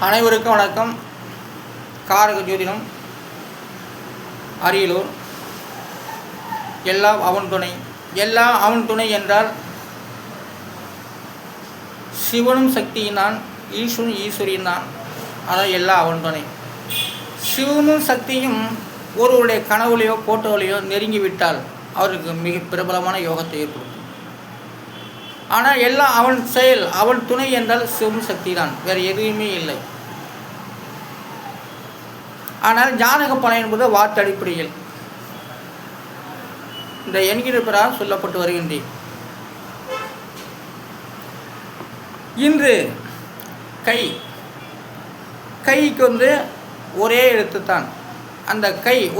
அனைவருக்கும் வணக்கம். காரக ஜோதிடம், அரியலூர். எல்லாம் அவன் துணை. எல்லாம் அவன் துணை என்றால் சிவனும் சக்தியினான், ஈஸ்வரன் ஈஸ்வரியினான். அதான் எல்லாம் அவன் துணை. சிவனும் சக்தியும் ஒருவருடைய கனவுலையோ போட்டோலையோ நெருங்கிவிட்டால் அவருக்கு மிக பிரபலமான யோகத்தை ஏற்படுத்தும். ஆனால் எல்லாம் அவன் செயல், அவன் துணை என்றால் சிவன் சக்தி தான், வேறு எதுவுமே இல்லை. ஆனால் ஜாதக பலன் என்பது வார்த்தை அடிப்படையில் இந்த என்கிற பிறகு சொல்லப்பட்டு வருகின்றேன். இன்று கைக்கு ஒரே எழுத்து தான். அந்த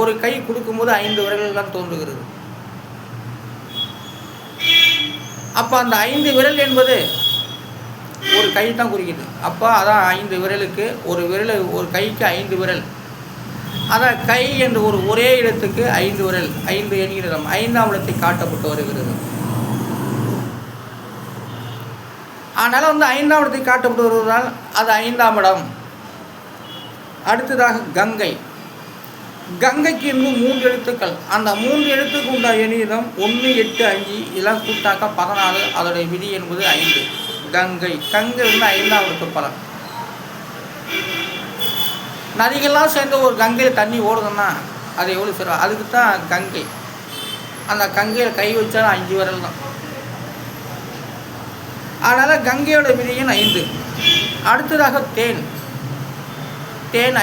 ஒரு கை கொடுக்கும்போது 5 விரல்கள் தான் தோன்றுகிறது. அப்போ அந்த 5 விரல் என்பது ஒரு கை தான் குறிக்குது. அப்போ அதான் 5 விரலுக்கு ஒரு கைக்கு 5 விரல். அதான் கை என்று ஒரே இடத்துக்கு 5 விரல், 5 என்கிறது 5ஆம் இடத்தை காட்டப்பட்டு வருகிறது. ஆனால் 5ஆம் இடத்தை காட்டப்பட்டு வருவதால் அது 5ஆம் இடம். அடுத்ததாக கங்கைக்கு 3 எழுத்துக்கள். அந்த 3 எழுத்துக்கு உண்ட எண்ணிடம் 1, 8, 5 இதெல்லாம் கூட்டாக்க 14. அதோடைய விதி என்பது 5. கங்கை 5ஆம் இடத்து பலன். நதிகள்லாம் சேர்ந்து ஒரு கங்கையில் தண்ணி ஓடுதுன்னா அது எவ்வளோ சிறப்பு. அதுக்கு தான் கங்கை. அந்த கங்கையில் கை வச்சா 5 விரல் தான். அதனால் கங்கையோட விதியின் 5. அடுத்ததாக தேன்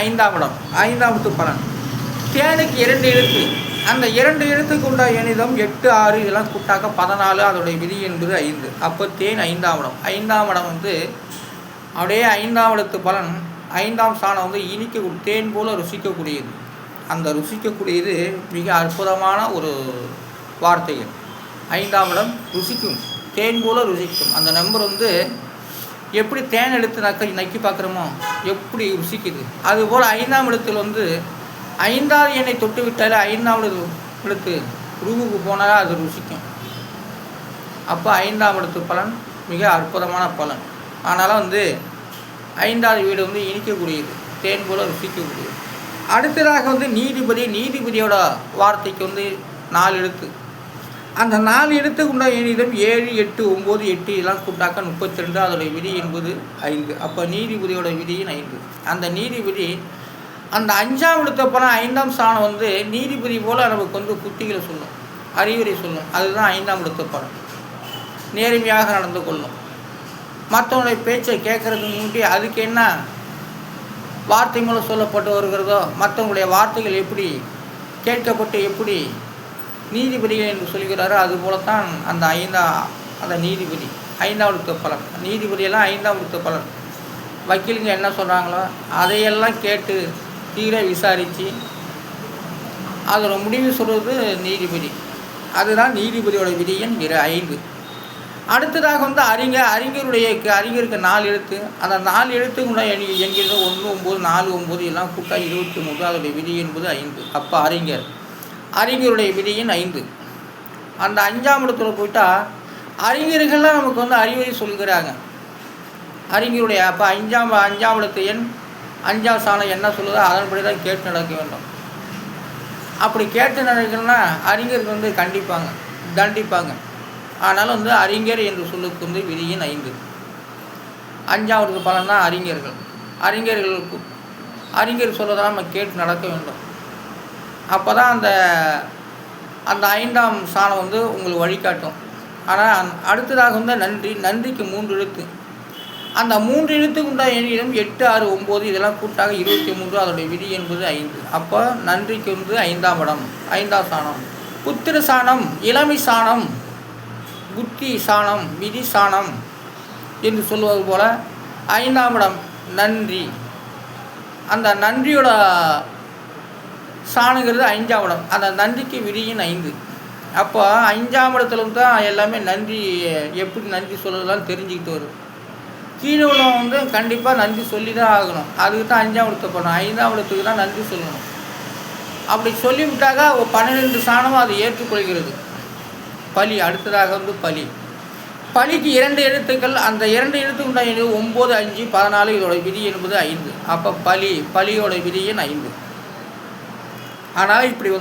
5ஆம் இடம், 5ஆம் இடத்து பலன். தேனுக்கு 2 எழுத்து. அந்த 2 எழுத்துக்கு உண்டா எண்ணிதம் 8, 6 இதெல்லாம் கூட்டாக்க 14. அதோடைய விதி என்பது 5. அப்போ தேன் 5ஆம் இடம். 5ஆம் இடம் அப்படியே 5ஆம் இடத்து பலன். 5ஆம் ஸ்தானம் இனிக்க தேன் போல ருசிக்கக்கூடியது. அந்த ருசிக்கக்கூடியது மிக அற்புதமான ஒரு வார்த்தைகள். 5ஆம் இடம் ருசிக்கும், தேன் போல ருசிக்கும். அந்த நம்பர் எப்படி தேன் எடுத்து நக்கி பார்க்குறோமோ எப்படி ருசிக்குது. அதுபோல் 5ஆம் இடத்தில் 5ஆவது எண்ணை தொட்டு விட்டாலே 5ஆவது இடத்து ரூமுக்கு போனாலே அது ருசிக்கும். அப்போ 5ஆம் இடத்து பலன் மிக அற்புதமான பலன். ஆனாலும் 5ஆவது வீடு இனிக்கக்கூடியது, தேன் போல ருசிக்கக்கூடியது. அடுத்ததாக நீதிபதியோட வார்த்தைக்கு 4 எழுத்து. அந்த 4 எழுத்துக்கு உண்டா எண்ணிடம் 7, 8, 9, 8 இதெல்லாம் கூட்டாக்க 32. அதோடைய விதி என்பது 5. அப்போ நீதிபதியோட விதியின் 5. அந்த நீதிபதி அந்த 5ஆம் இடத்த பலன் 5ஆம் ஸ்தானம் நீதிபதி போல் நமக்கு புத்திகளை சொல்லும், அறிவுரை சொல்லும். அதுதான் 5ஆம் இடத்த பலன். நேர்மையாக நடந்து கொள்ளும். மற்றவனுடைய பேச்சை கேட்கறதுக்கு முன்னாடி அதுக்கு என்ன வார்த்தை மூலம் சொல்லப்பட்டு வருகிறதோ, மற்றவங்களுடைய வார்த்தைகள் எப்படி கேட்கப்பட்டு எப்படி நீதிபதிகள் என்று சொல்கிறாரோ அதுபோலத்தான் அந்த நீதிபதி 5ஆம் இடத்த பலன். நீதிபதியெல்லாம் 5ஆம் இடத்த பலன். வக்கீலுங்க என்ன சொல்கிறாங்களோ அதையெல்லாம் கேட்டு தீர விசாரித்து அதோட முடிவு சொல்கிறது நீதிபதி. அதுதான் நீதிபதியோட விதியின் 5. அடுத்ததாக அறிஞருக்கு 4 எழுத்து. அந்த 4 எழுத்துக்கு என்கிறது 1, 9, 4, 9 எல்லாம் கூட்டா 23. அதோடைய விதி என்பது 5. அப்போ அறிஞருடைய விதியின் 5. அந்த 5ஆம் இடத்துல போயிட்டால் அறிஞர்கள்லாம் நமக்கு அறிவுரை சொல்கிறாங்க. அறிஞருடைய அப்போ 5ஆம் இடத்து எண் 5ஆம் ஸ்தானம் என்ன சொல்லுதோ அதன்படி தான் கேட்டு நடக்க வேண்டும். அப்படி கேட்டு நடக்கணும்னா அறிஞருக்கு கண்டிப்பாங்க, தண்டிப்பாங்க. ஆனாலும் அறிஞர் என்று சொல்லுக்கு விதியின் 5. 5ஆம் இடத்து பலன் தான் அறிஞர் சொல்வதெல்லாம் நம்ம கேட்டு நடக்க வேண்டும். அப்போ தான் அந்த 5ஆம் ஸ்தானம் உங்களுக்கு வழிகாட்டும். ஆனால் அடுத்ததாக நன்றிக்கு 3 எழுத்து. அந்த 3 எழுத்துக்கு உண்டா எண்ணிடம் 8, 6, 9 இதெல்லாம் கூட்டாக 23. அதோடைய விதி என்பது 5. அப்போ நன்றிக்கு 5ஆம் இடம், 5ஆம் ஸ்தானம். புத்திர சாணம், இளமை சாணம், புத்தி சாணம், விதி சாணம் என்று சொல்வது போல் 5ஆம் இடம் நன்றி. அந்த நன்றியோட சாணுங்கிறது 5ஆம் இடம். அந்த நன்றிக்கு விதியின் 5. அப்போ 5ஆம் இடத்துல தான் எல்லாமே நன்றி, எப்படி நன்றி சொல்கிறதுலாம் தெரிஞ்சுக்கிட்டு வரும். கீழே உள்ளவங்க கண்டிப்பாக நன்றி சொல்லி தான் ஆகணும். அதுக்கு தான் 5ஆம் இடத்தை பண்ணணும். 5ஆம் இடத்துக்கு தான் நன்றி சொல்லணும். அப்படி சொல்லிவிட்டாக்கா 12 சாணமும் அதை ஏற்றுக்கொள்கிறது. பலி அடுத்ததாக பலி. பலிக்கு 2 எழுத்துக்கள், அந்த 2 எழுத்துக்கு உண்டான 9, 5, 14. இதோட விதி என்பது 5. அப்போ பலியோட விதி எண் 5. ஆனால் இப்படி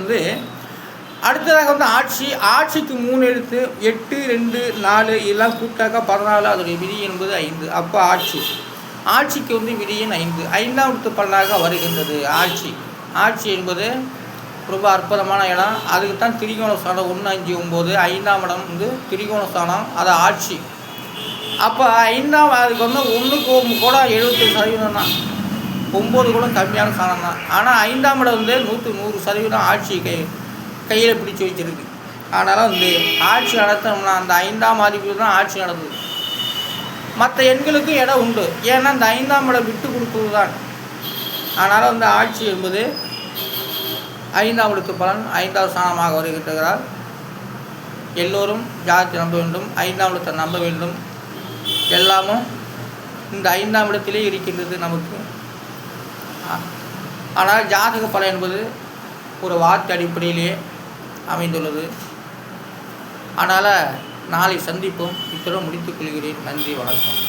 அடுத்ததாக ஆட்சிக்கு 3 எழுத்து, 8, 2, 4 இதெல்லாம் கூட்டாக்கா 14. அதோடைய விதி என்பது 5. அப்போ ஆட்சிக்கு விதி எண் 5. 5ஆம் எழுத்து பலனாக வருகின்றது ஆட்சி என்பது ரொம்ப அற்புதமான இடம். அதுக்கு தான் திரிகோண ஸ்தானம் 1, 5, 9. 5ஆம் இடம் திரிகோண ஸ்தானம், அது ஆட்சி. அப்போ 5ஆம் அதுக்கு 1க்கு கூட 70% தான், 9 கூட கம்மியான ஸ்தானம் தான். ஆனால் 5ஆம் இடம் 100% ஆட்சி கையில் பிடிச்சி வச்சிருக்கு. அதனால் ஆட்சி நடத்தணும்னா அந்த 5ஆம் அதிபதி தான் ஆட்சி நடந்தது. மற்ற எண்களுக்கு இடம் உண்டு, ஏன்னா அந்த 5ஆம் இடம் விட்டு கொடுத்தது தான். அதனால் ஆட்சி என்பது 5ஆம் எழுத்து பலன் 5வது ஸ்தானமாக வருகின்றார். எல்லோரும் ஜாதகத்தை நம்ப வேண்டும், 5ஆம் எழுத்தை நம்ப வேண்டும். எல்லாமும் இந்த 5ஆம் இடத்திலே இருக்கின்றது நமக்கு. ஆனால் ஜாதக பலன் என்பது ஒரு வார்த்தை அடிப்படையிலேயே அமைந்துள்ளது. அதனால் நாளை சந்திப்போம். இத்துடன் முடித்துக் கொள்கிறேன். நன்றி, வணக்கம்.